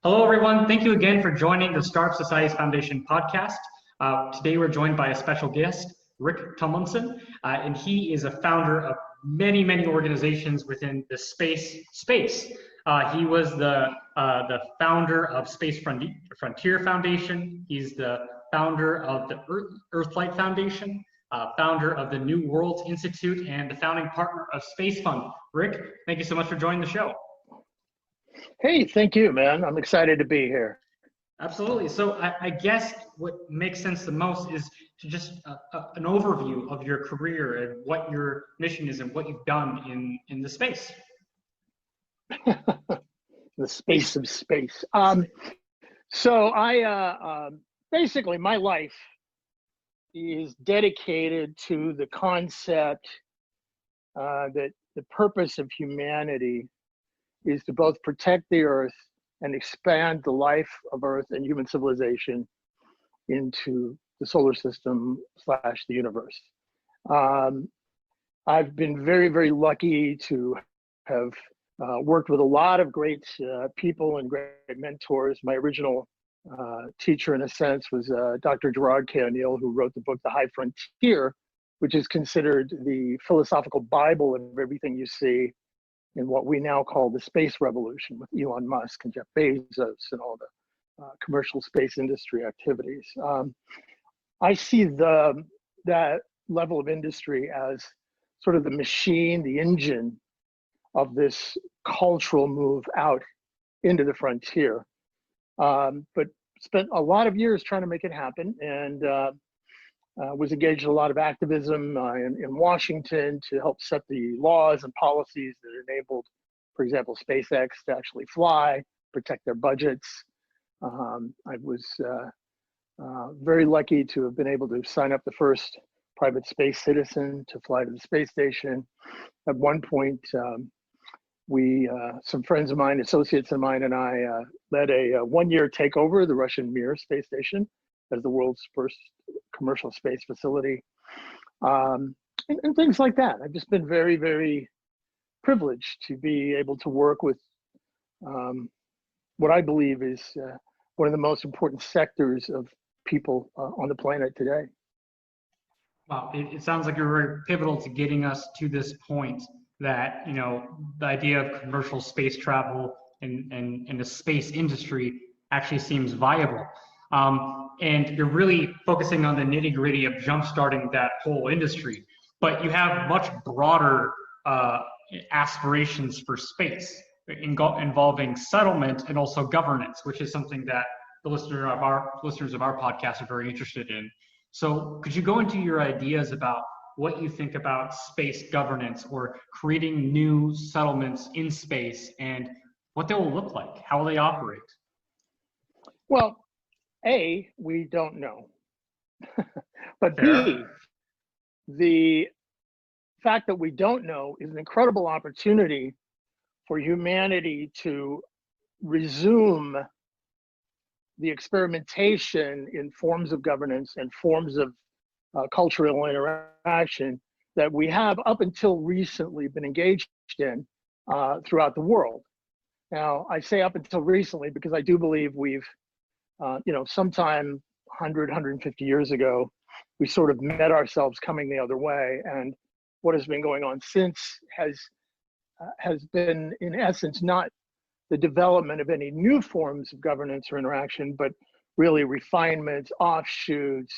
Hello, everyone. Thank you again for joining the Startup Societies Foundation podcast. Today, we're joined by a special guest, Rick Tumlinson, and he is a founder of many organizations within the space. He was the founder of Space Frontier Foundation. He's the founder of the Earthlight Foundation, founder of the New Worlds Institute, and the founding partner of Space Fund. Rick, thank you so much for joining the show. Hey, thank you, man. I'm excited to be here. Absolutely. So I guess what makes sense the most is to just an overview of your career and what your mission is and what you've done in the space. The space of space. So I basically my life is dedicated to the concept that the purpose of humanity is to both protect the Earth and expand the life of Earth and human civilization into the solar system / the universe. I've been very lucky to have worked with a lot of great people and great mentors. My original teacher, in a sense, was Dr. Gerard K. O'Neill, who wrote the book, The High Frontier, which is considered the philosophical Bible of everything you see in what we now call the space revolution with Elon Musk and Jeff Bezos and all the commercial space industry activities. I see that level of industry as sort of the machine, the engine of this cultural move out into the frontier. But spent a lot of years trying to make it happen, and was engaged in a lot of activism in Washington to help set the laws and policies that enabled, for example, SpaceX to actually fly, protect their budgets. I was very lucky to have been able to sign up the first private space citizen to fly to the space station. At one point, some friends of mine, associates of mine, and I led a one-year takeover of the Russian Mir space station as the world's first commercial space facility, and things like that. I've just been very privileged to be able to work with what I believe is one of the most important sectors of people on the planet today. Wow, it sounds like you're very pivotal to getting us to this point that, the idea of commercial space travel and the space industry actually seems viable. And you're really focusing on the nitty-gritty of jump-starting that whole industry. But you have much broader aspirations for space involving settlement and also governance, which is something that the listeners of our podcast are very interested in. So could you go into your ideas about what you think about space governance or creating new settlements in space and what they will look like? How will they operate? Well, A, we don't know. But Fair. B, the fact that we don't know is an incredible opportunity for humanity to resume the experimentation in forms of governance and forms of cultural interaction that we have up until recently been engaged in throughout the world. Now, I say up until recently because I do believe we've sometime 100, 150 years ago, we sort of met ourselves coming the other way. And what has been going on since has been, in essence, not the development of any new forms of governance or interaction, but really refinements, offshoots,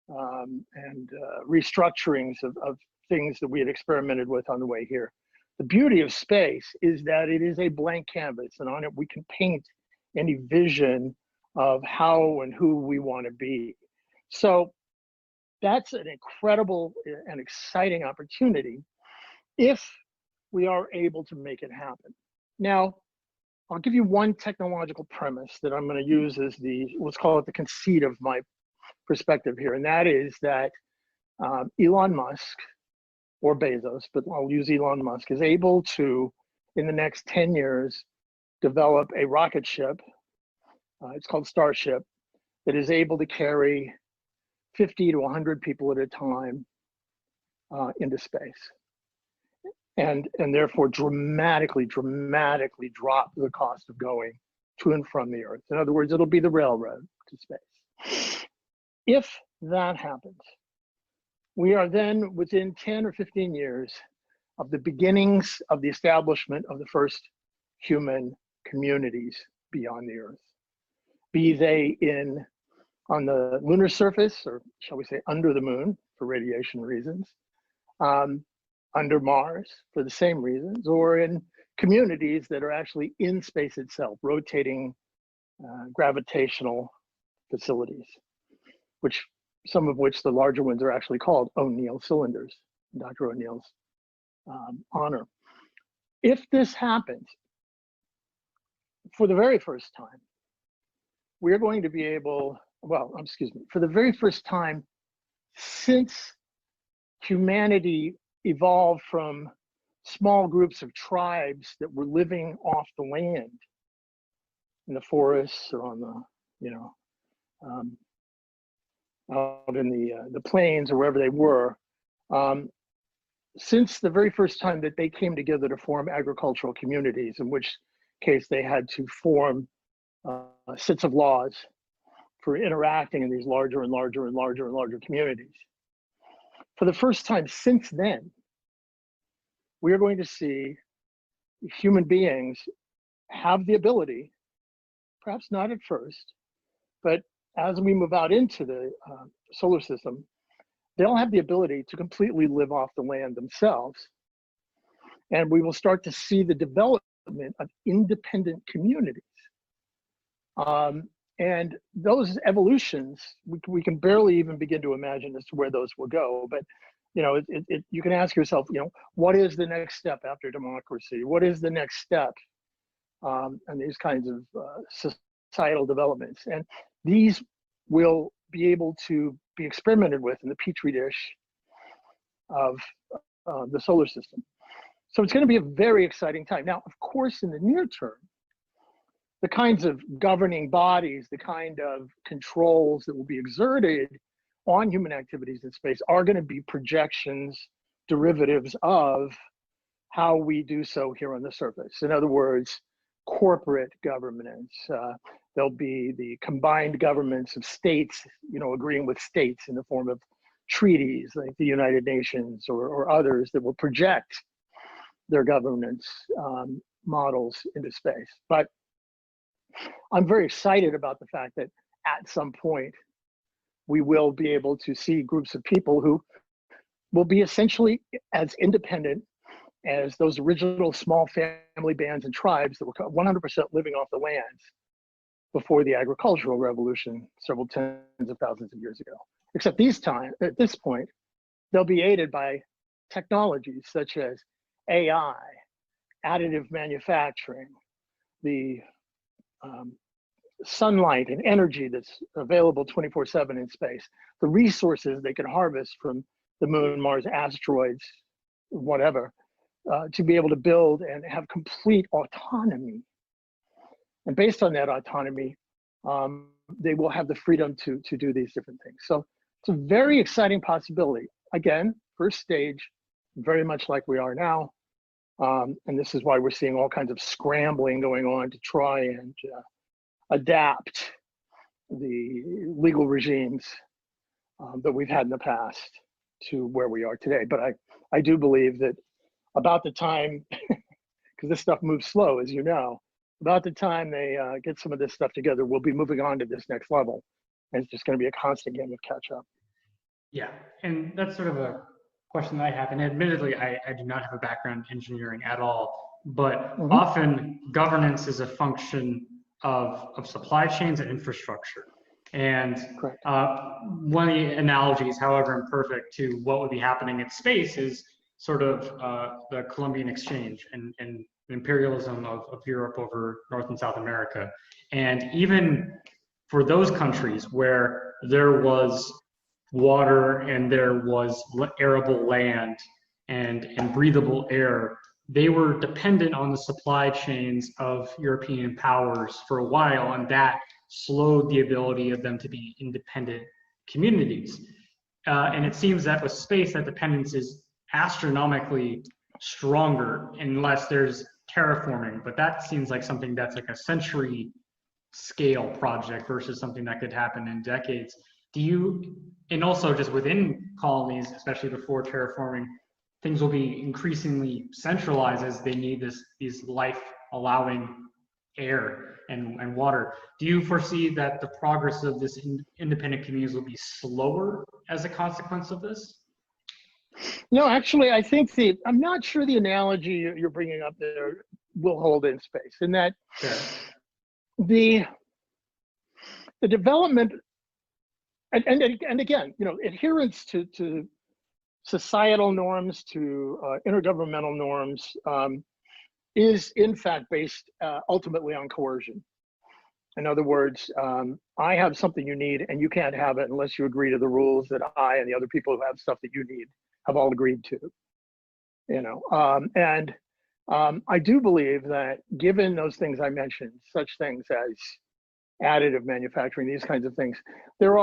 and restructurings of things that we had experimented with on the way here. The beauty of space is that it is a blank canvas, and on it we can paint any vision of how and who we want to be. So that's an incredible and exciting opportunity if we are able to make it happen. Now, I'll give you one technological premise that I'm going to use as let's call it the conceit of my perspective here, and that is that Elon Musk, or Bezos, but I'll use Elon Musk, is able to, in the next 10 years, develop a rocket ship, it's called Starship, that is able to carry 50 to 100 people at a time into space. And therefore dramatically drop the cost of going to and from the Earth. In other words, it'll be the railroad to space. If that happens, we are then within 10 or 15 years of the beginnings of the establishment of the first human communities beyond the Earth, be they on the lunar surface, or shall we say under the moon for radiation reasons, under Mars for the same reasons, or in communities that are actually in space itself, rotating gravitational facilities, some of which the larger ones are actually called O'Neill cylinders, Dr. O'Neill's honor. If this happens, for the very first time, we're going to be able, for the very first time since humanity evolved from small groups of tribes that were living off the land in the forests or on the, out in the plains or wherever they were, since the very first time that they came together to form agricultural communities, in which case they had to form sets of laws for interacting in these larger and larger and larger and larger communities. For the first time since then, we are going to see human beings have the ability, perhaps not at first, but as we move out into the solar system, they'll have the ability to completely live off the land themselves. And we will start to see the development of independent communities. And those evolutions, we can barely even begin to imagine as to where those will go. But you can ask yourself, what is the next step after democracy? What is the next step? And these kinds of societal developments. And these will be able to be experimented with in the petri dish of the solar system. So it's going to be a very exciting time. Now, of course, in the near term, the kinds of governing bodies, the kind of controls that will be exerted on human activities in space are going to be projections, derivatives of how we do so here on the surface. In other words, corporate governance. There'll be the combined governments of states, agreeing with states in the form of treaties like the United Nations or others that will project their governance models into space. But I'm very excited about the fact that at some point we will be able to see groups of people who will be essentially as independent as those original small family bands and tribes that were 100% living off the lands before the agricultural revolution several tens of thousands of years ago. Except at this point, they'll be aided by technologies such as AI, additive manufacturing, the sunlight and energy that's available 24/7 in space, the resources they can harvest from the moon, Mars, asteroids, whatever, to be able to build and have complete autonomy. And based on that autonomy, they will have the freedom to do these different things. So it's a very exciting possibility. Again, first stage, very much like we are now. And this is why we're seeing all kinds of scrambling going on to try and adapt the legal regimes that we've had in the past to where we are today. But I do believe that about the time, because this stuff moves slow, as you know, about the time they get some of this stuff together, we'll be moving on to this next level. And it's just going to be a constant game of catch up. Yeah, and that's sort of a question that I have. And admittedly, I do not have a background in engineering at all, but often governance is a function of supply chains and infrastructure. And one of the analogies, however imperfect, to what would be happening in space is sort of the Columbian Exchange and imperialism of Europe over North and South America. And even for those countries where there was water and there was arable land and breathable air, they were dependent on the supply chains of European powers for a while, and that slowed the ability of them to be independent communities. And it seems that with space, that dependence is astronomically stronger unless there's terraforming, but that seems like something that's like a century scale project versus something that could happen in decades. And also just within colonies, especially before terraforming, things will be increasingly centralized as they need these life allowing air and water. Do you foresee that the progress of this independent communities will be slower as a consequence of this? No, actually, I think I'm not sure the analogy you're bringing up there will hold in space, in that the development, and again, adherence to societal norms, to intergovernmental norms, is in fact based ultimately on coercion. In other words, I have something you need and you can't have it unless you agree to the rules that I and the other people who have stuff that you need have all agreed to. I do believe that given those things I mentioned, such things as additive manufacturing, these kinds of things, there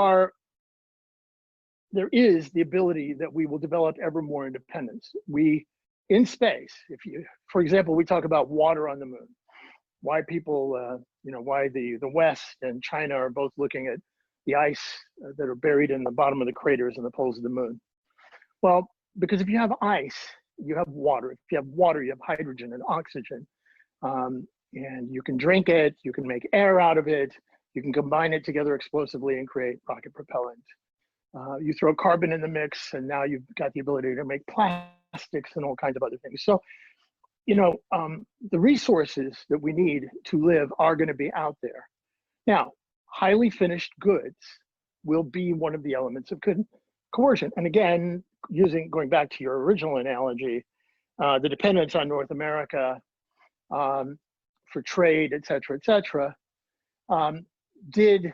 is the ability that we will develop ever more independence. In space, for example, we talk about water on the moon, why people, why the West and China are both looking at the ice that are buried in the bottom of the craters and the poles of the moon. Well, because if you have ice, you have water. If you have water, you have hydrogen and oxygen. And you can drink it, you can make air out of it, you can combine it together explosively and create rocket propellant. You throw carbon in the mix, and now you've got the ability to make plastics and all kinds of other things. So, the resources that we need to live are going to be out there. Now, highly finished goods will be one of the elements of coercion. And again, going back to your original analogy, the dependence on North America for trade, et cetera, did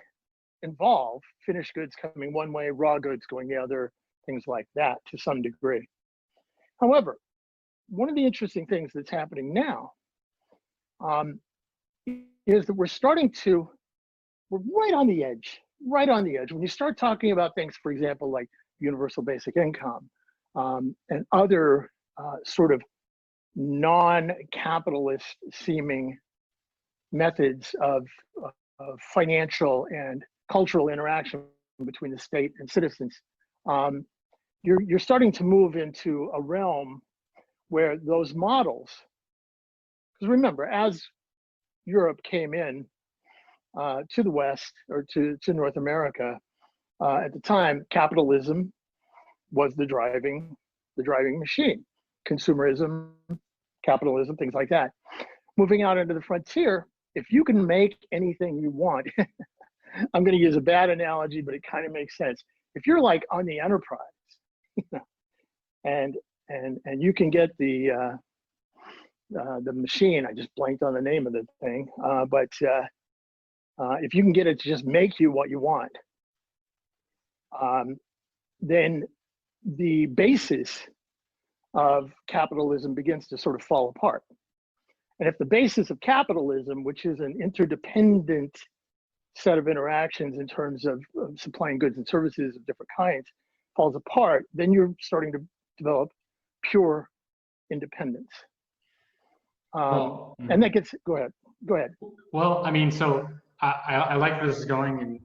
involve finished goods coming one way, raw goods going the other, things like that to some degree. However, one of the interesting things that's happening now is that we're right on the edge. When you start talking about things, for example, like universal basic income and other sort of non-capitalist seeming methods of financial and cultural interaction between the state and citizens, you're starting to move into a realm where those models, because remember, as Europe came in to the West or to North America, at the time, capitalism was the driving machine. Consumerism, capitalism, things like that. Moving out into the frontier, if you can make anything you want, I'm going to use a bad analogy, but it kind of makes sense. If you're like on the Enterprise, and you can get the machine, I just blanked on the name of the thing, but if you can get it to just make you what you want, then the basis of capitalism begins to sort of fall apart. And if the basis of capitalism, which is an interdependent set of interactions in terms of supplying goods and services of different kinds, falls apart, then you're starting to develop pure independence. And that gets, go ahead. Well, I mean, so I like where this is going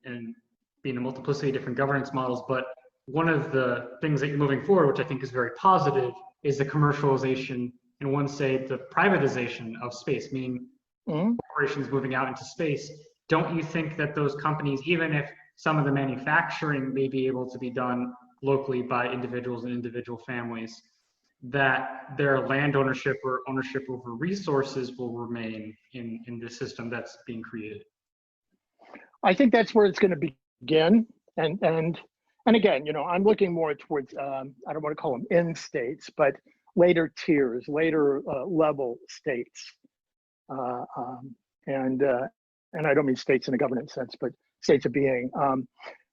and being a multiplicity of different governance models, but one of the things that you're moving forward, which I think is very positive, is the commercialization and one say the privatization of space, meaning corporations moving out into space. Don't you think that those companies, even if some of the manufacturing may be able to be done locally by individuals and individual families, that their land ownership or ownership over resources will remain in the system that's being created? I think that's where it's going to begin. And again, I'm looking more towards, I don't want to call them end states, but later tiers, later level states. And I don't mean states in a governance sense, but states of being.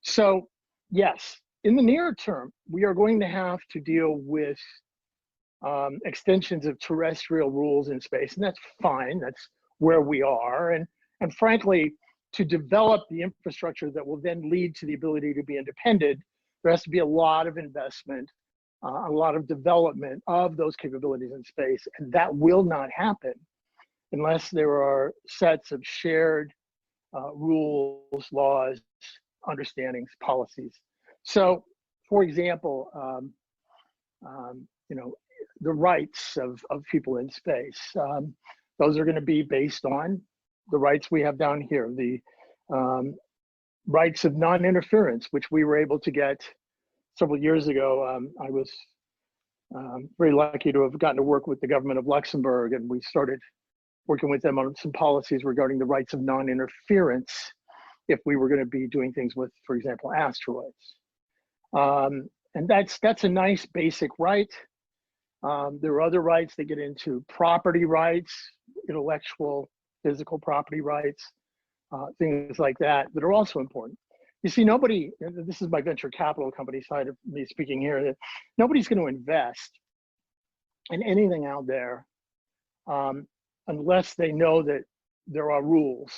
So yes, in the near term, we are going to have to deal with extensions of terrestrial rules in space, and that's fine. That's where we are. And frankly, to develop the infrastructure that will then lead to the ability to be independent, there has to be a lot of investment, a lot of development of those capabilities in space, and that will not happen unless there are sets of shared rules, laws, understandings, policies. So, for example, you know, the rights of people in space, those are going to be based on the rights we have down here, the rights of non-interference, which we were able to get several years ago. I was very lucky to have gotten to work with the government of Luxembourg, and we started working with them on some policies regarding the rights of non-interference if we were going to be doing things with, for example, asteroids. And that's a nice basic right. There are other rights that get into property rights, intellectual, physical property rights, things like that are also important. You see, nobody, this is my venture capital company side of me speaking here, that nobody's going to invest in anything out there unless they know that there are rules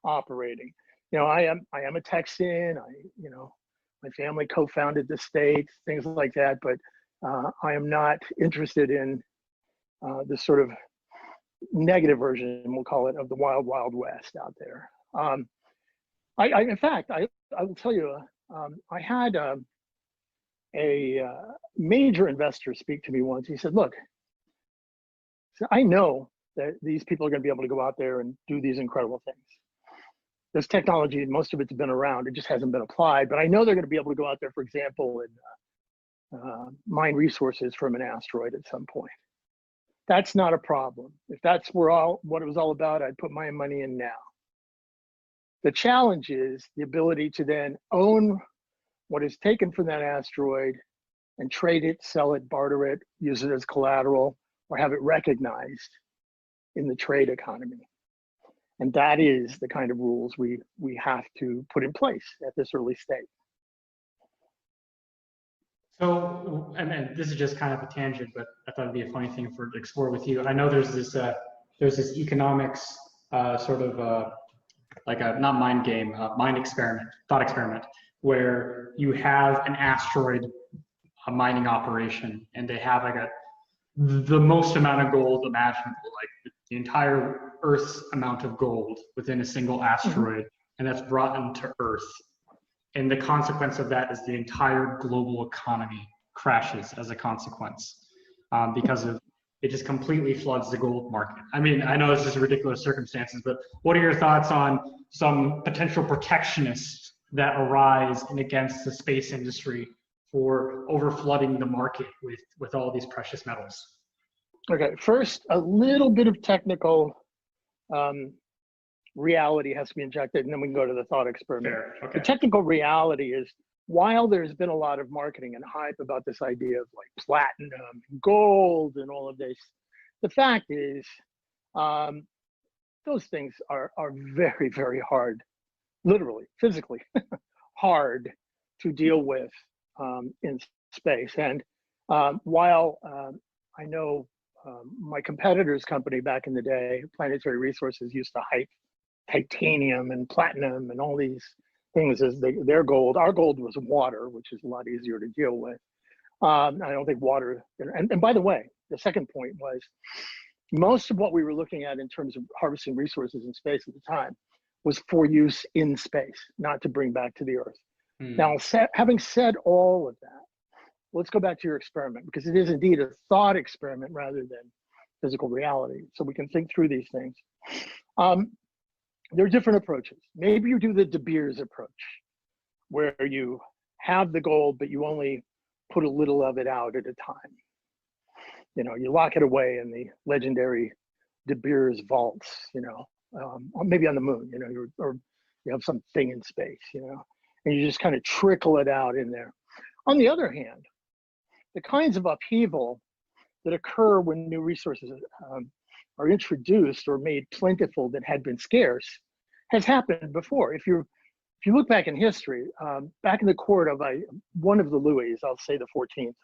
operating. You know, I am a Texan. You know, my family co-founded the state, things like that. But I am not interested in this sort of negative version, we'll call it, of the wild, wild west out there. In fact, I will tell you, I had a major investor speak to me once. He said, "Look, I know that these people are going to be able to go out there and do these incredible things. This technology, most of it's been around, it just hasn't been applied, but I know they're going to be able to go out there, for example, and mine resources from an asteroid at some point. That's not a problem. If that's what it was all about, I'd put my money in now. The challenge is the ability to then own what is taken from that asteroid and trade it, sell it, barter it, use it as collateral, or have it recognized in the trade economy. And that is the kind of rules we have to put in place at this early stage." So, and this is just kind of a tangent, but I thought it'd be a funny thing to explore with you. I know there's this economics sort of like a, not mind game, mind experiment, thought experiment, where you have an asteroid, a mining operation, and they have like the most amount of gold imaginable, like the entire Earth's amount of gold within a single asteroid, and that's brought into Earth. And the consequence of that is the entire global economy crashes as a consequence because of it just completely floods the gold market. I mean, I know it's just ridiculous circumstances, but what are your thoughts on some potential protectionists that arise and against the space industry for overflooding the market with all these precious metals? Okay, first, a little bit of technical reality has to be injected, and then we can go to the thought experiment. Fair. Okay. The technical reality is, while there's been a lot of marketing and hype about this idea of like platinum, gold, and all of this, the fact is those things are very, very hard, literally, physically hard to deal with in space. And while I know my competitor's company back in the day, Planetary Resources, used to hype titanium and platinum and all these things as their gold. Our gold was water, which is a lot easier to deal with. I don't think water, and by the way, the second point was most of what we were looking at in terms of harvesting resources in space at the time was for use in space, not to bring back to the Earth. Now, having said all of that, let's go back to your experiment, because it is indeed a thought experiment rather than physical reality. So we can think through these things. There are different approaches. Maybe you do the De Beers approach, where you have the gold, but you only put a little of it out at a time. You know, you lock it away in the legendary De Beers vaults, you know, or maybe on the moon, you know, or you have something in space, you know, and you just kind of trickle it out in there. On the other hand, the kinds of upheaval that occur when new resources are introduced or made plentiful that had been scarce has happened before. If you look back in history, back in the court of one of the Louis, I'll say the 14th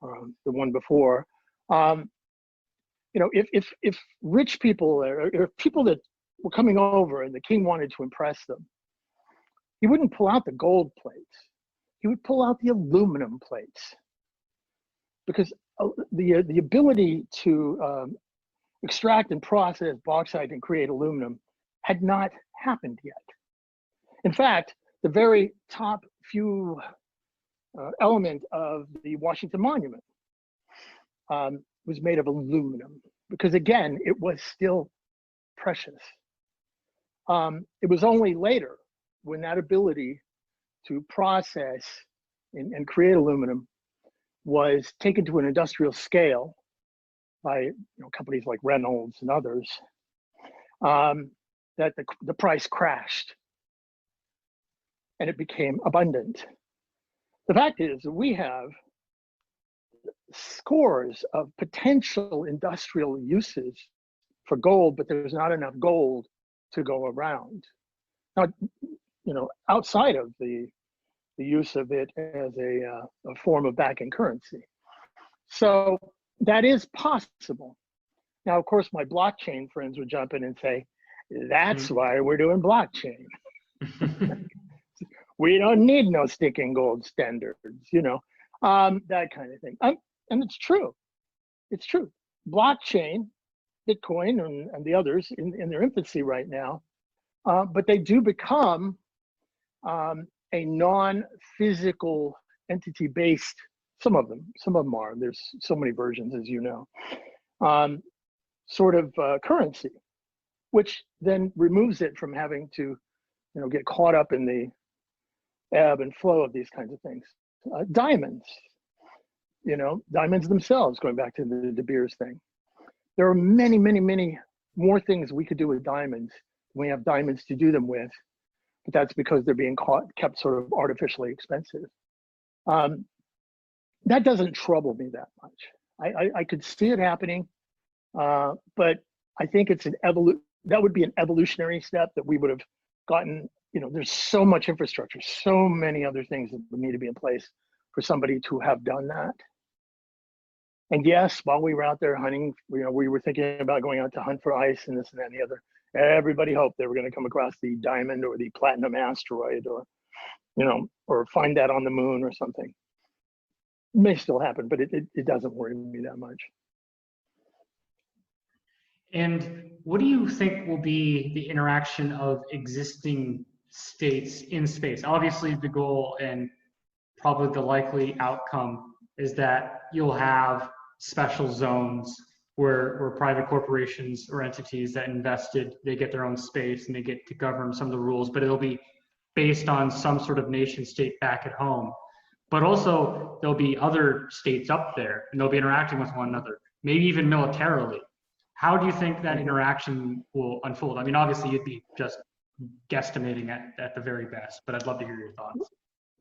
or the one before, you know, if rich people or people that were coming over and the king wanted to impress them, he wouldn't pull out the gold plates. He would pull out the aluminum plates, because the ability to extract and process bauxite and create aluminum had not happened yet. In fact, the very top few element of the Washington Monument was made of aluminum, because again, it was still precious. It was only later when that ability to process and create aluminum was taken to an industrial scale by companies like Reynolds and others, that the price crashed and it became abundant. The fact is that we have scores of potential industrial uses for gold, but there's not enough gold to go around. Now, outside of the use of it as a form of backing currency. So that is possible. Now, of course, my blockchain friends would jump in and say, that's why we're doing blockchain. We don't need no sticking gold standards, that kind of thing. And it's true. It's true. Blockchain, Bitcoin, and the others in their infancy right now, but they do become a non-physical entity-based. Some of them are. There's so many versions, as you know. Sort of currency, which then removes it from having to, get caught up in the ebb and flow of these kinds of things. Diamonds, diamonds themselves, going back to the De Beers thing. There are many, many, many more things we could do with diamonds. We have diamonds to do them with, but that's because they're being kept sort of artificially expensive. That doesn't trouble me that much. I could see it happening, but I think it's that would be an evolutionary step that we would have gotten. There's so much infrastructure, so many other things that would need to be in place for somebody to have done that. And yes, while we were out there hunting, we were thinking about going out to hunt for ice and this and that and the other. Everybody hoped they were going to come across the diamond or the platinum asteroid, or or find that on the moon or something. It may still happen, but it doesn't worry me that much. And what do you think will be the interaction of existing states in space? Obviously, the goal and probably the likely outcome is that you'll have special zones where private corporations or entities that invested, they get their own space and they get to govern some of the rules, but it'll be based on some sort of nation state back at home. But also there'll be other states up there and they'll be interacting with one another, maybe even militarily. How do you think that interaction will unfold? I mean, obviously you'd be just guesstimating at the very best, but I'd love to hear your thoughts.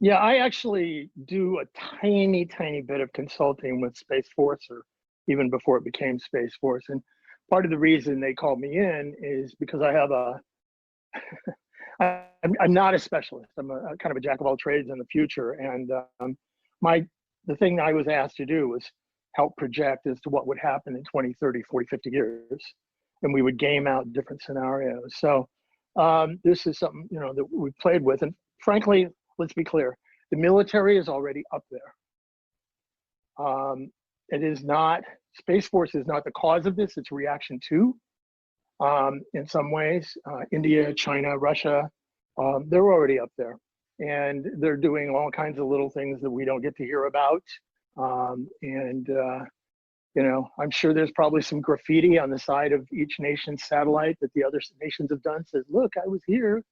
Yeah, I actually do a tiny, tiny bit of consulting with Space Force, or even before it became Space Force. And part of the reason they called me in is because I have I'm not a specialist. I'm a kind of a jack of all trades in the future. And the thing I was asked to do was help project as to what would happen in 20, 30, 40, 50 years. And we would game out different scenarios. So this is something, that we've played with. And frankly, let's be clear, the military is already up there. It is not, Space Force is not the cause of this, it's a reaction to, in some ways. India, China, Russia, they're already up there. And they're doing all kinds of little things that we don't get to hear about. I'm sure there's probably some graffiti on the side of each nation's satellite that the other nations have done, says, look, I was here,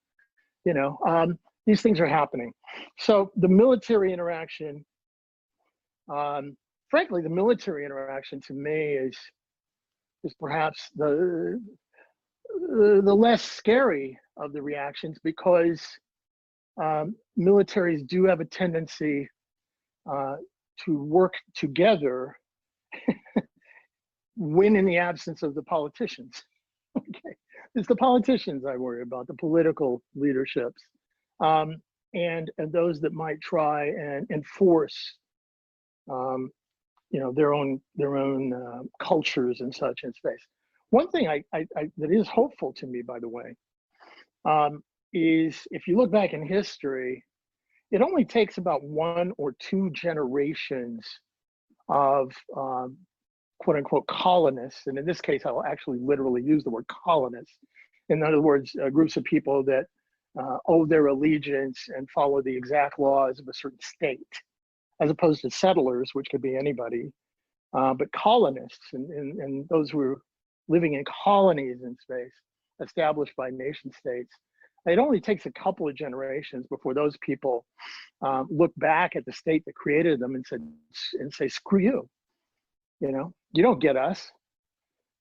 these things are happening. So the military interaction, frankly, the military interaction to me is perhaps the less scary of the reactions, because militaries do have a tendency to work together when in the absence of the politicians. Okay, it's the politicians I worry about, the political leaderships, and those that might try and enforce, their own cultures and such in space. One thing that is hopeful to me, by the way, is if you look back in history, it only takes about 1 or 2 generations of quote unquote colonists, and in this case, I'll actually literally use the word colonists, In other words, groups of people that owe their allegiance and follow the exact laws of a certain state, as opposed to settlers, which could be anybody, but colonists and those who are living in colonies in space, established by nation states. It only takes a couple of generations before those people look back at the state that created them and say, screw you. You don't get us.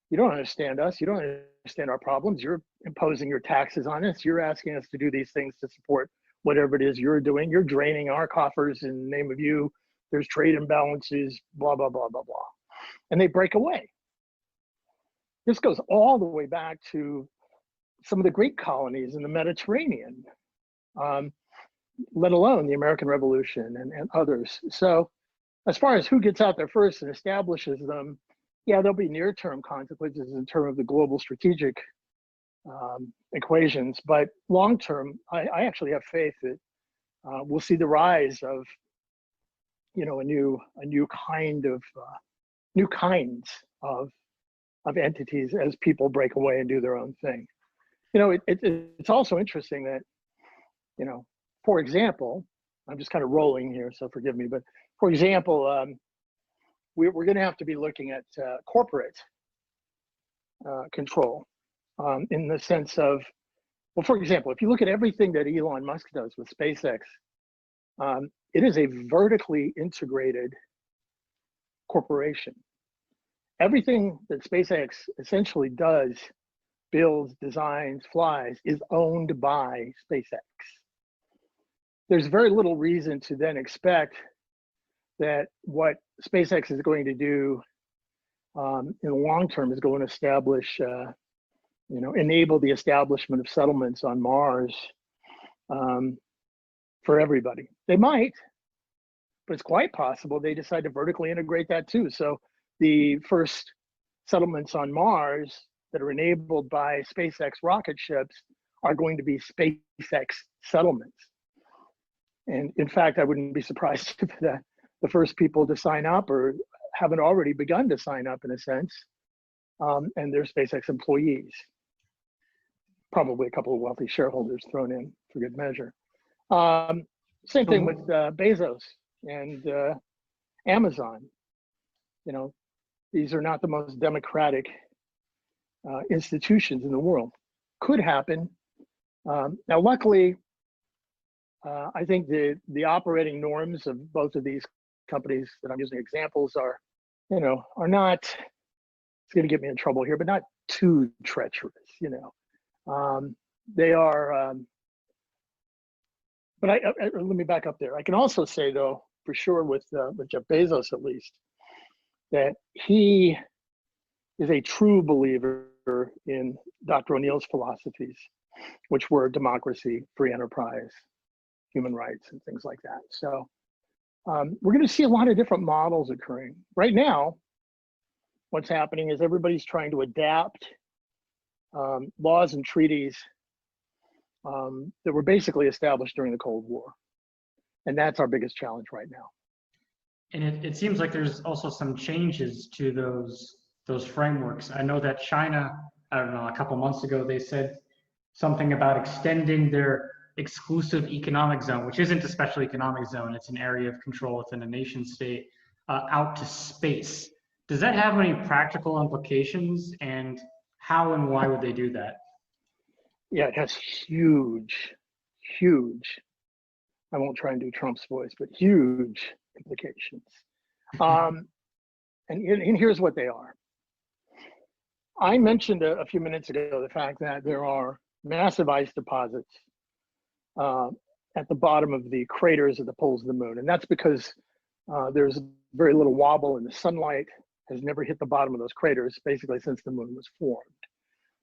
You don't understand us. You don't understand our problems. You're imposing your taxes on us. You're asking us to do these things to support whatever it is you're doing. You're draining our coffers in the name of you. There's trade imbalances, blah, blah, blah, blah, blah. And they break away. This goes all the way back to some of the Greek colonies in the Mediterranean, let alone the American Revolution and others. So as far as who gets out there first and establishes them, yeah, there'll be near-term consequences in terms of the global strategic equations, but long-term, I actually have faith that we'll see the rise of, a new kinds of entities as people break away and do their own thing. It's also interesting that, for example, I'm just kind of rolling here, so forgive me, but for example, we're going to have to be looking at corporate control in the sense of, well, for example, if you look at everything that Elon Musk does with SpaceX, it is a vertically integrated corporation. Everything that SpaceX essentially does, builds, designs, flies, is owned by SpaceX. There's very little reason to then expect that what SpaceX is going to do in the long term is going to establish, enable the establishment of settlements on Mars for everybody. They might, but it's quite possible they decide to vertically integrate that too. So the first settlements on Mars that are enabled by SpaceX rocket ships are going to be SpaceX settlements. And in fact, I wouldn't be surprised if the first people to sign up or haven't already begun to sign up in a sense, and they're SpaceX employees. Probably a couple of wealthy shareholders thrown in for good measure. Same thing with Bezos and Amazon. These are not the most democratic institutions in the world. Could happen. Now, luckily, I think the operating norms of both of these companies that I'm using examples are not, it's going to get me in trouble here, but not too treacherous. They are, but let me back up there. I can also say though, for sure with Jeff Bezos at least, that he is a true believer in Dr. O'Neill's philosophies, which were democracy, free enterprise, human rights, and things like that. So we're going to see a lot of different models occurring. Right now, what's happening is everybody's trying to adapt laws and treaties that were basically established during the Cold War. And that's our biggest challenge right now. And it seems like there's also some changes to those frameworks. I know that China, I don't know, a couple months ago, they said something about extending their exclusive economic zone, which isn't a special economic zone, it's an area of control within a nation state, out to space. Does that have any practical implications, and how and why would they do that? Yeah, it has huge, I won't try and do Trump's voice, but huge implications. And here's what they are. I mentioned a few minutes ago the fact that there are massive ice deposits at the bottom of the craters at the poles of the moon. And that's because there's very little wobble, and the sunlight has never hit the bottom of those craters basically since the moon was formed.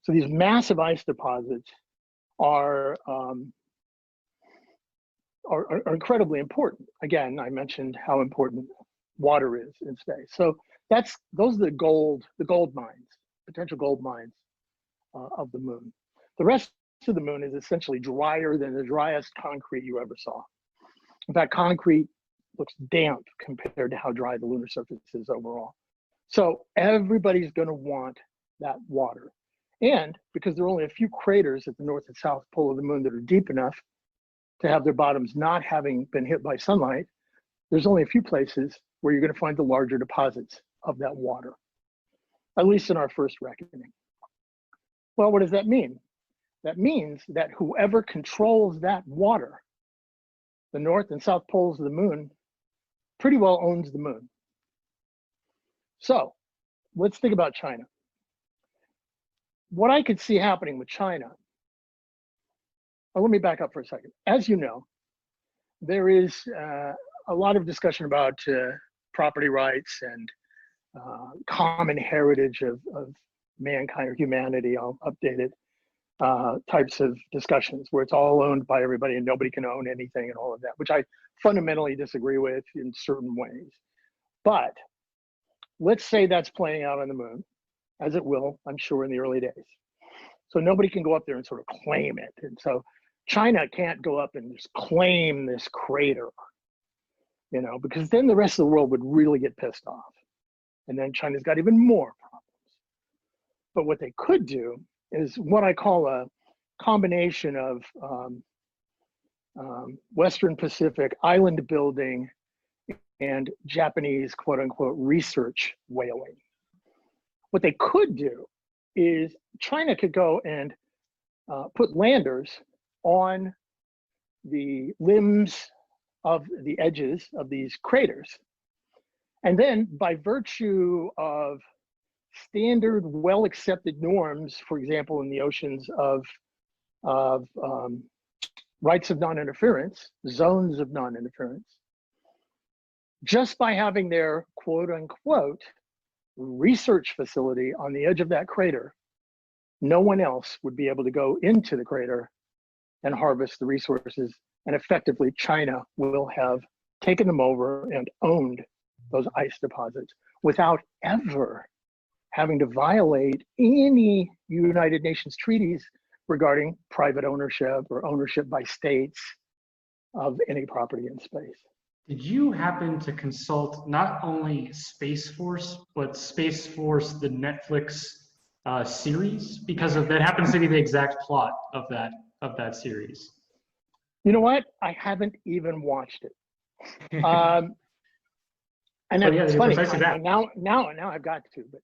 So these massive ice deposits are incredibly important. Again, I mentioned how important water is in space. So those are the gold mines, potential gold mines of the moon. The rest of the moon is essentially drier than the driest concrete you ever saw. In fact, concrete looks damp compared to how dry the lunar surface is overall. So everybody's going to want that water. And because there are only a few craters at the north and south pole of the moon that are deep enough to have their bottoms not having been hit by sunlight, there's only a few places where you're going to find the larger deposits of that water, at least in our first reckoning. Well, what does that mean? That means that whoever controls that water, the north and south poles of the moon, pretty well owns the moon. So let's think about China. What I could see happening with China, let me back up for a second. As you know, there is a lot of discussion about property rights and common heritage of mankind or humanity. I'll update it. Types of discussions where it's all owned by everybody and nobody can own anything and all of that, which I fundamentally disagree with in certain ways. But let's say that's playing out on the moon, as it will, I'm sure, in the early days. So nobody can go up there and sort of claim it. And so China can't go up and just claim this crater, you know, because then the rest of the world would really get pissed off. And then China's got even more problems. But what they could do is what I call a combination of Western Pacific island building and Japanese quote unquote research whaling. What they could do is China could go and put landers on the limbs of the edges of these craters. And then by virtue of standard, well-accepted norms, for example, in the oceans of rights of non-interference, zones of non-interference, just by having their quote-unquote research facility on the edge of that crater, no one else would be able to go into the crater and harvest the resources, and effectively China will have taken them over and owned those ice deposits without ever having to violate any United Nations treaties regarding private ownership or ownership by states of any property in space. Did you happen to consult not only Space Force, but Space Force, the Netflix series? Because that happens to be the exact plot of that series. You know what? I haven't even watched it. And yeah, it's funny. Now I've got to, but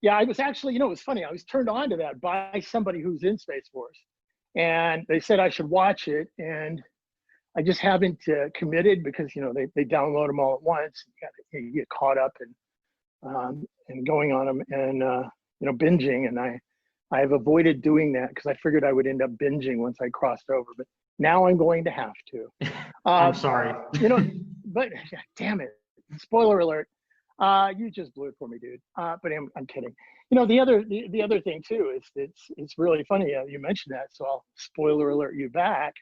yeah, I was actually, you know, it was funny. I was turned on to that by somebody who's in Space Force, and they said I should watch it, and I just haven't committed because, you know, they download them all at once. You get caught up and going on them and you know, binging, and I have avoided doing that because I figured I would end up binging once I crossed over, but now I'm going to have to. I'm sorry. You know, but damn it, spoiler alert. You just blew it for me, dude. But I'm kidding. You know, the other thing too is it's really funny you mentioned that, so I'll spoiler alert you back.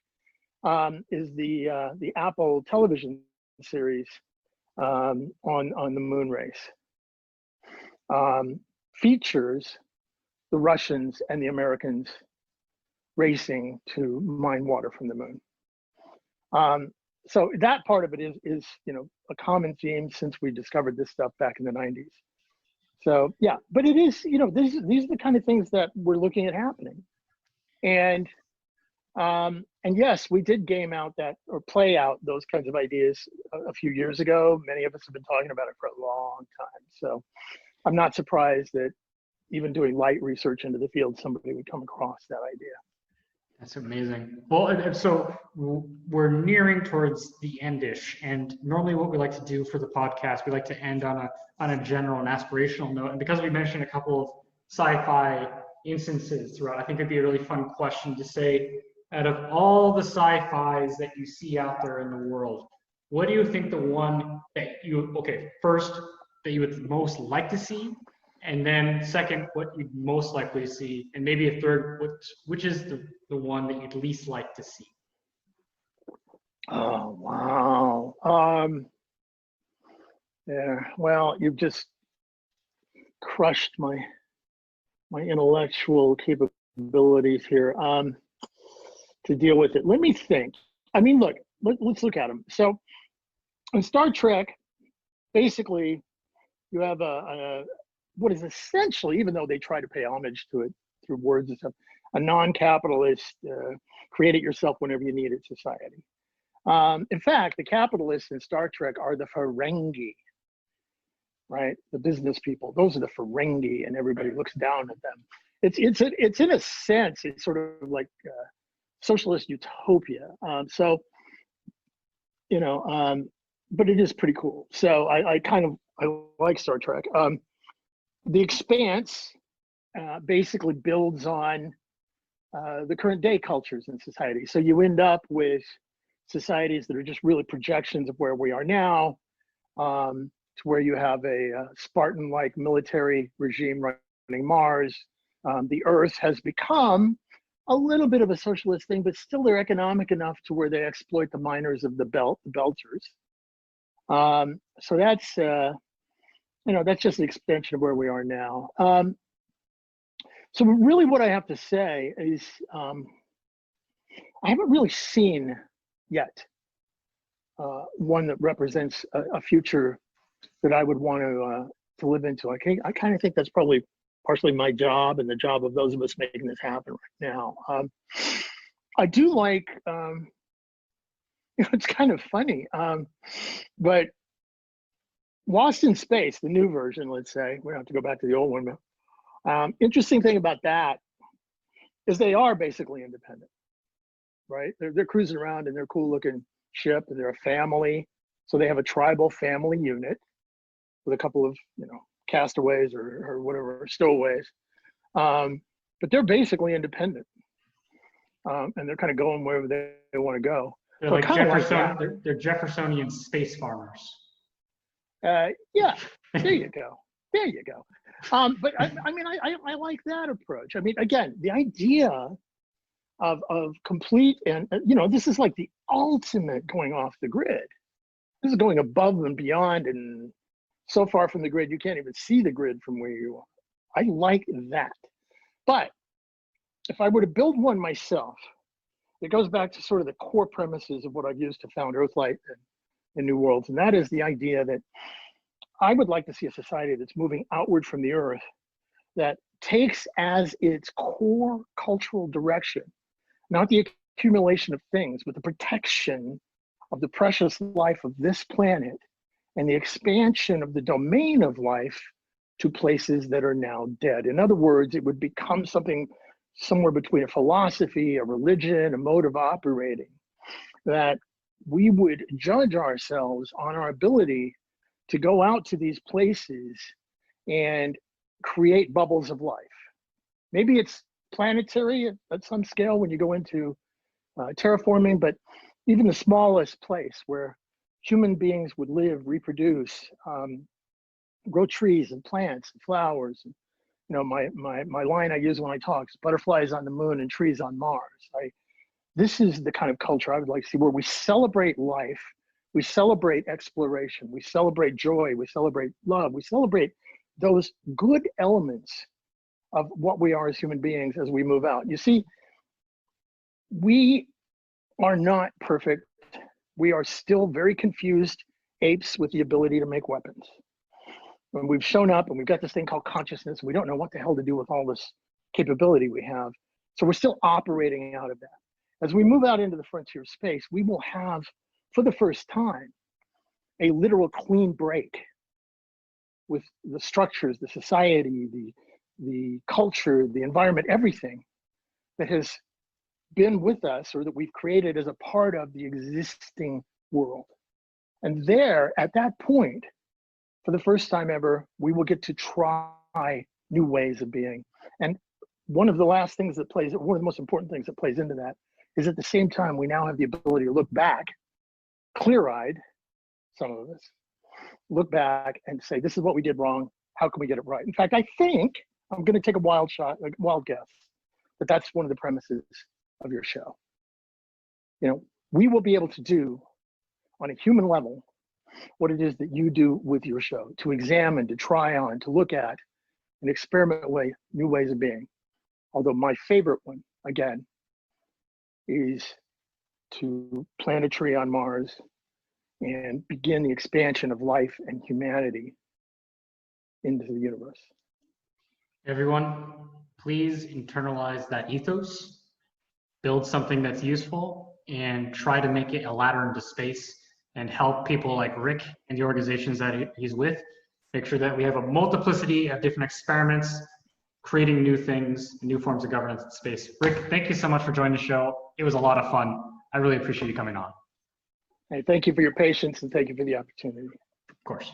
Is the Apple television series on the moon race features the Russians and the Americans racing to mine water from the moon. So that part of it is you know, a common theme since we discovered this stuff back in the 90s. So yeah, but it is, you know, these are the kind of things that we're looking at happening. And yes, we did game out that, or play out those kinds of ideas a few years ago. Many of us have been talking about it for a long time. So I'm not surprised that even doing light research into the field, somebody would come across that idea. That's amazing. Well, and so we're nearing towards the endish, and normally what we like to do for the podcast, we like to end on a general and aspirational note. And because we mentioned a couple of sci-fi instances throughout, I think it'd be a really fun question to say, out of all the sci-fis that you see out there in the world, what do you think the one that first, that you would most like to see? And then second, what you'd most likely see, and maybe a third, which is the one that you'd least like to see? Oh, wow. Yeah, well, you've just crushed my intellectual capabilities here to deal with it. Let me think. I mean, look, let's look at them. So in Star Trek, basically, you have what is essentially, even though they try to pay homage to it through words and stuff, a non-capitalist, create it yourself whenever you need it society. In fact, the capitalists in Star Trek are the Ferengi, right? The business people. Those are the Ferengi, and everybody looks down at them. It's in a sense, it's sort of like socialist utopia. But it is pretty cool. So I like Star Trek. The Expanse basically builds on the current day cultures in society. So you end up with societies that are just really projections of where we are now, to where you have a Spartan-like military regime running Mars. The Earth has become a little bit of a socialist thing, but still they're economic enough to where they exploit the miners of the belt, the belters. So that's that's just an extension of where we are now. So really what I have to say is I haven't really seen yet one that represents a future that I would want to live into. I kind of think that's probably partially my job and the job of those of us making this happen right now. I do like, it's kind of funny, but Lost in Space, the new version, let's say, we don't have to go back to the old one, but interesting thing about that is they are basically independent, right? They're cruising around in their cool looking ship, and they're a family. So they have a tribal family unit with a couple of, castaways or whatever, stowaways. But they're basically independent. And they're kind of going wherever they want to go. They're like they're Jeffersonian space farmers. Yeah, there you go. There you go. But I like that approach. I mean, again, the idea of complete, and this is like the ultimate going off the grid. This is going above and beyond, and so far from the grid you can't even see the grid from where you are. I like that. But if I were to build one myself, it goes back to sort of the core premises of what I've used to found Earthlight and New Worlds, and that is the idea that I would like to see a society that's moving outward from the Earth, that takes as its core cultural direction, not the accumulation of things, but the protection of the precious life of this planet and the expansion of the domain of life to places that are now dead. In other words, it would become something somewhere between a philosophy, a religion, a mode of operating, that we would judge ourselves on our ability to go out to these places and create bubbles of life. Maybe it's planetary at some scale when you go into terraforming, but even the smallest place where human beings would live, reproduce, grow trees and plants and flowers. My line I use when I talk is butterflies on the moon and trees on Mars. This is the kind of culture I would like to see, where we celebrate life, we celebrate exploration, we celebrate joy, we celebrate love, we celebrate those good elements of what we are as human beings as we move out. You see, we are not perfect. We are still very confused apes with the ability to make weapons. When we've shown up and we've got this thing called consciousness, we don't know what the hell to do with all this capability we have. So we're still operating out of that. As we move out into the frontier of space, we will have, for the first time, a literal clean break with the structures, the society, the culture, the environment, everything that has been with us or that we've created as a part of the existing world. And there, at that point, for the first time ever, we will get to try new ways of being. And one of the last things that plays, one of the most important things that plays into that is, at the same time, we now have the ability to look back, clear-eyed, some of us, look back and say, this is what we did wrong. How can we get it right? In fact, I think, I'm going to take a wild guess, that that's one of the premises of your show. We will be able to do, on a human level, what it is that you do with your show, to examine, to try on, to look at, and experiment with new ways of being. Although my favorite one, again, is to plant a tree on Mars and begin the expansion of life and humanity into the universe. Everyone, please internalize that ethos, build something that's useful, and try to make it a ladder into space and help people like Rick and the organizations that he's with make sure that we have a multiplicity of different experiments, creating new things, new forms of governance in space. Rick, thank you so much for joining the show. It was a lot of fun. I really appreciate you coming on. Hey, thank you for your patience and thank you for the opportunity. Of course.